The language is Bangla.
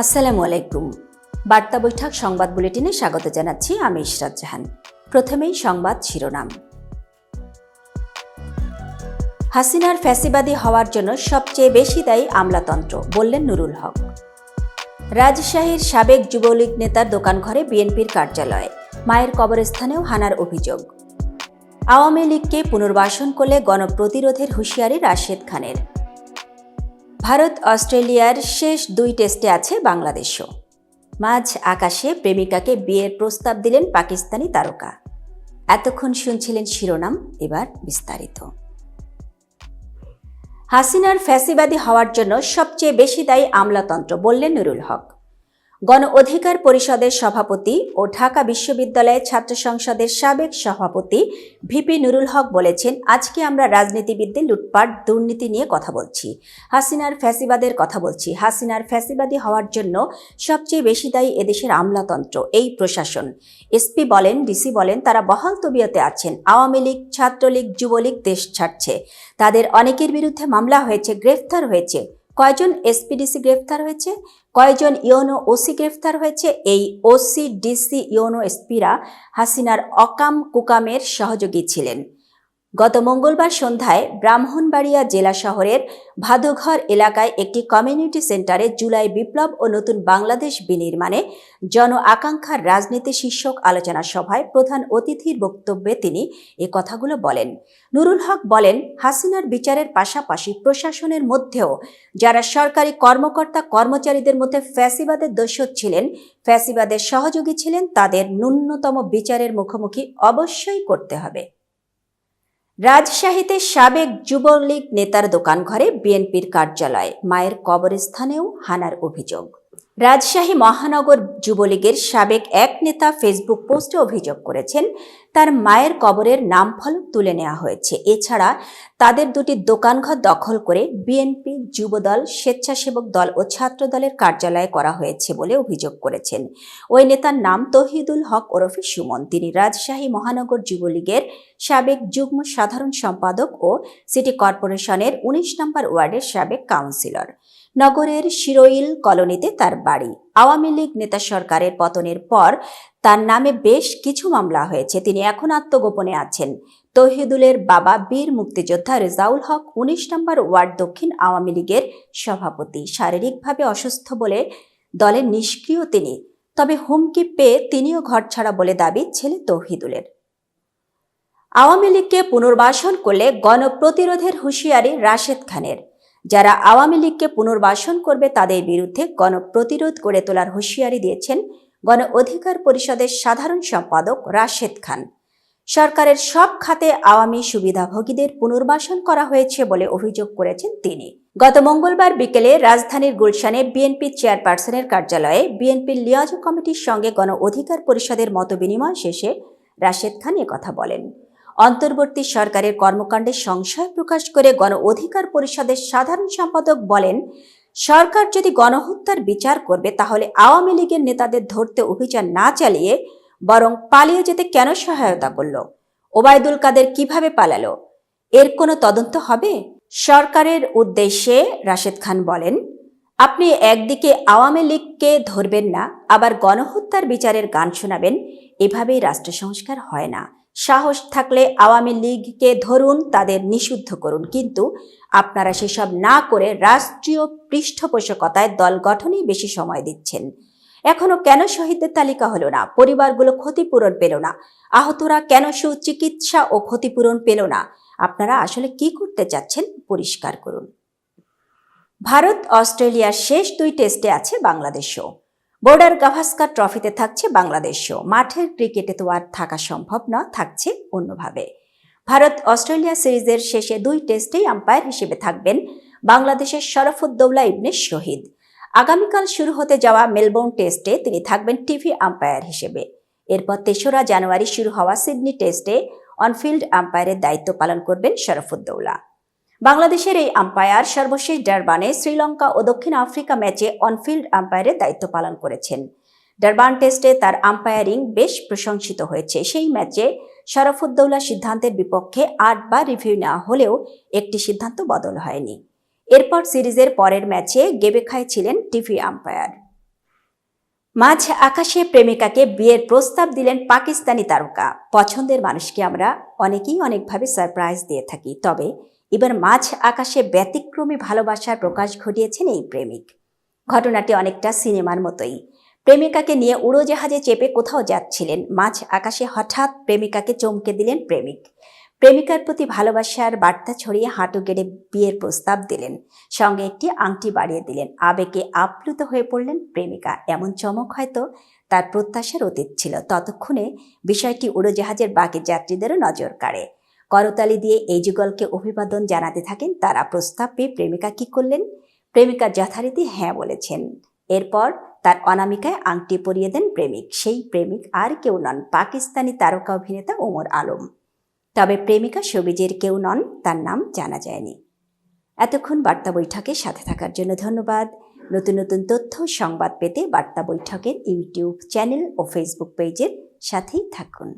আসসালামু আলাইকুম। বার্তা বৈঠক সংবাদ বুলেটিনে স্বাগত জানাচ্ছি আমি ইশরাত জাহান। প্রথমেই সংবাদ শিরোনাম। হাসিনার ফ্যাসিবাদী হওয়ার জন্য সবচেয়ে বেশি দায়ী আমলাতন্ত্র, বললেন নুরুল হক। রাজশাহীর সাবেক যুবলীগ নেতার দোকানঘরে বিএনপির কার্যালয়, মায়ের কবরস্থানেও হানার অভিযোগ। আওয়ামী লীগকে পুনর্বাসন করলে গণপ্রতিরোধের হুঁশিয়ারি রাশেদ খানের। ভারত অস্ট্রেলিয়ার শেষ 2 টেস্টে আছে বাংলাদেশও। মাঝ আকাশে প্রেমিকাকে বিয়ের প্রস্তাব দিলেন পাকিস্তানি তারকা। এতক্ষণ শুনছিলেন শিরোনাম, এবার বিস্তারিত। হাসিনার ফ্যাসিবাদী হওয়ার জন্য সবচেয়ে বেশি দায়ী আমলাতন্ত্র, বললেন নুরুল হক। গণ অধিকার পরিষদের সভাপতি ও ঢাকা বিশ্ববিদ্যালয়ের ছাত্র সংসদের সাবেক সভাপতি ভিপি নুরুল হক বলেছেন, আজকে আমরা রাজনীতিবিদদের লুটপাট দুর্নীতি নিয়ে কথা বলছি, হাসিনার ফ্যাসিবাদের কথা বলছি। হাসিনার ফ্যাসিবাদী হওয়ার জন্য সবচেয়ে বেশি দায়ী এদেশের আমলাতন্ত্র, এই প্রশাসন। এসপি বলেন, ডিসি বলেন, তারা বহাল তবিয়তে আছেন। আওয়ামী লীগ, ছাত্রলীগ, যুবলীগ দেশ ছাড়ছে। তাদের অনেকের বিরুদ্ধে মামলা হয়েছে, গ্রেফতার হয়েছে। কয়জন এসপিডিসি গ্রেফতার হয়েছে, কয়জন ইউনো ওসি গ্রেফতার হয়েছে। এই ওসি, ডিসি, ইউনো, এসপিরা হাসিনার অকাম কুকামের সহযোগী ছিলেন। গত মঙ্গলবার সন্ধ্যায় ব্রাহ্মণবাড়িয়া জেলা শহরের ভাদুঘর এলাকায় একটি কমিউনিটি সেন্টারে জুলাই বিপ্লব ও নতুন বাংলাদেশ বিনির্মাণে জন আকাঙ্ক্ষার রাজনীতি শীর্ষক আলোচনা সভায় প্রধান অতিথির বক্তব্যে তিনি এ কথাগুলো বলেন। নুরুল হক বলেন, হাসিনার বিচারের পাশাপাশি প্রশাসনের মধ্যেও যারা সরকারি কর্মকর্তা কর্মচারীদের মধ্যে ফ্যাসিবাদের দোষর ছিলেন, ফ্যাসিবাদের সহযোগী ছিলেন, তাদের ন্যূনতম বিচারের মুখোমুখি অবশ্যই করতে হবে। রাজশাহীতে সাবেক যুবলীগ নেতার দোকানঘরে বিএনপির কার্যালয়, মায়ের কবরস্থানেও হানার অভিযোগ। রাজশাহী মহানগর যুবলীগের সাবেক এক নেতা ফেসবুক পোস্টে অভিযোগ করেছেন, তার মায়ের কবরের নামফলক তুলে নেওয়া হয়েছে। এছাড়া তাদের 2টি দোকানঘর দখল করে বিএনপি, যুবদল, স্বেচ্ছাসেবক দল ও ছাত্র দলের কার্যালয় করা হয়েছে বলে অভিযোগ করেছেন। ওই নেতার নাম তৌহিদুল হক ওরফে সুমন। তিনি রাজশাহী মহানগর যুবলীগের সাবেক যুগ্ম সাধারণ সম্পাদক ও সিটি কর্পোরেশনের 19 নম্বর ওয়ার্ডের সাবেক কাউন্সিলর। নগরের শিরোইল কলোনিতে তার বাড়ি। আওয়ামী লীগ নেতা সরকারের পতনের পর তার নামে বেশ কিছু মামলা হয়েছে। তিনি এখন আত্মগোপনে আছেন। তৌহিদুলের বাবা বীর মুক্তিযোদ্ধা রেজাউল হক 19 নম্বর ওয়ার্ড দক্ষিণ আওয়ামী লীগের সভাপতি। শারীরিকভাবে অসুস্থ বলে দলে নিষ্ক্রিয় তিনি। তবে হুমকি পেয়ে তিনিও ঘরছাড়া বলে দাবি ছেলে তৌহিদুলের। আওয়ামী লীগকে পুনর্বাসন করলে গণপ্রতিরোধের হুঁশিয়ারি রাশেদ খানের। যারা আওয়ামী লীগকে পুনর্বাসন করবে তাদের বিরুদ্ধে গণপ্রতিরোধ গড়ে তোলার হুঁশিয়ারি দিয়েছেন গণ অধিকার পরিষদের সাধারণ সম্পাদক রাশেদ খান। সরকারের সব খাতে আওয়ামী সুবিধাভোগীদের পুনর্বাসন করা হয়েছে বলে অভিযোগ করেছেন তিনি। গত মঙ্গলবার বিকেলে রাজধানীর গুলশানে বিএনপি চেয়ারপারসনের কার্যালয়ে বিএনপির লিয়াজো কমিটির সঙ্গে গণ অধিকার পরিষদের মতবিনিময় শেষে রাশেদ খান কথা বলেন। অন্তর্বর্তী সরকারের কর্মকাণ্ডে সংশয় প্রকাশ করে গণ অধিকার পরিষদের সাধারণ সম্পাদক বলেন, সরকার যদি গণহত্যার বিচার করবে তাহলে আওয়ামী লীগের নেতাদের ধরতে অভিযান না চালিয়ে বরং পালিয়ে যেতে কেন সহায়তা করল? ওবায়দুল কাদের কিভাবে পালালো? এর কোনো তদন্ত হবে? সরকারের উদ্দেশ্যে রাশেদ খান বলেন, আপনি একদিকে আওয়ামী লীগকে ধরবেন না, আবার গণহত্যার বিচারের গান শোনাবেন। এভাবেই রাষ্ট্র সংস্কার হয় না। সাহস থাকলে আওয়ামী লীগকে ধরুন, তাদের নিষিদ্ধ করুন, কিন্তু আপনারা সেসব না করে রাষ্ট্রীয় পৃষ্ঠপোষকতায় দল গঠনেই বেশি সময় দিচ্ছেন। এখনো কেন শহীদদের তালিকা হলো না? পরিবারগুলো ক্ষতিপূরণ পেল না? আহতরা কেন সুচিকিৎসা ও ক্ষতিপূরণ পেল না? আপনারা আসলে কি করতে চাচ্ছেন পরিষ্কার করুন। ভারত অস্ট্রেলিয়ার শেষ 2 টেস্টে আছে বাংলাদেশও। বর্ডার গাভাস্কার ট্রফিতে থাকছে বাংলাদেশও। মাঠের ক্রিকেটে তো আর থাকা সম্ভব না, থাকছে অন্যভাবে। ভারত অস্ট্রেলিয়া সিরিজের শেষে 2 টেস্টেই আম্পায়ার হিসেবে থাকবেন বাংলাদেশের শরফুদ্দৌলা ইবনে শহীদ। আগামীকাল শুরু হতে যাওয়া মেলবোর্ন টেস্টে তিনি থাকবেন টিভি আম্পায়ার হিসেবে। এরপর 3রা জানুয়ারি শুরু হওয়া সিডনি টেস্টে অনফিল্ড আম্পায়ারের দায়িত্ব পালন করবেন শরফুদ্দৌলা। বাংলাদেশের এই আম্পায়ার সর্বশেষ ডারবানে শ্রীলঙ্কা ও দক্ষিণ আফ্রিকা ম্যাচে অনফিল্ড আম্পায়ারের দায়িত্ব পালন করেছেন। ডারবান টেস্টে তার আম্পায়ারিং বেশ প্রশংসিত হয়েছে। সেই ম্যাচে শরফুদ্দৌলা সিদ্ধান্তের বিপক্ষে 8 বার রিভিউ নেওয়া হলেও একটি সিদ্ধান্ত বদল হয়নি। এরপর সিরিজের পরের ম্যাচে গেবেখায় ছিলেন টিভি আম্পায়ার। মাঝ আকাশে প্রেমিকাকে বিয়ের প্রস্তাব দিলেন পাকিস্তানি তারকা। পছন্দের মানুষকে আমরা অনেকেই অনেকভাবে সারপ্রাইজ দিয়ে থাকি, তবে এবার মাঝ আকাশে ব্যতিক্রমী ভালোবাসার প্রকাশ ঘটিয়েছেন এই প্রেমিক। ঘটনাটি অনেকটা সিনেমার মতোই। প্রেমিকাকে নিয়ে উড়োজাহাজে চেপে কোথাও যাচ্ছিলেন, মাঝ আকাশে হঠাৎ প্রেমিকাকে চমকে দিলেন প্রেমিক। প্রেমিকার প্রতি ভালোবাসার বার্তা ছড়িয়ে হাঁটু গেড়ে বিয়ের প্রস্তাব দিলেন, সঙ্গে একটি আংটি বাড়িয়ে দিলেন। আবেগে আপ্লুত হয়ে পড়লেন প্রেমিকা। এমন চমক হয়তো তার প্রত্যাশার অতীত ছিল। ততক্ষণে বিষয়টি উড়োজাহাজের বাকি যাত্রীদেরও নজর কাড়ে। করতালি দিয়ে এই যুগলকে অভিবাদন জানাতে থাকেন তারা। প্রস্তাব পেয়ে প্রেমিকা কি করলেন? প্রেমিকা যথারীতি হ্যাঁ বলেছেন। এরপর তার অনামিকায় আংটি পরিয়ে দেন প্রেমিক। সেই প্রেমিক আর কেউ নন, পাকিস্তানি তারকা অভিনেতা ওমর আলম। তবে প্রেমিকা সবিজের কেউ নন, তার নাম জানা যায়নি। এতক্ষণ বার্তা বৈঠকের সাথে থাকার জন্য ধন্যবাদ। নতুন নতুন তথ্য সংবাদ পেতে বার্তা বৈঠকের ইউটিউব চ্যানেল ও ফেসবুক পেজের সাথেই থাকুন।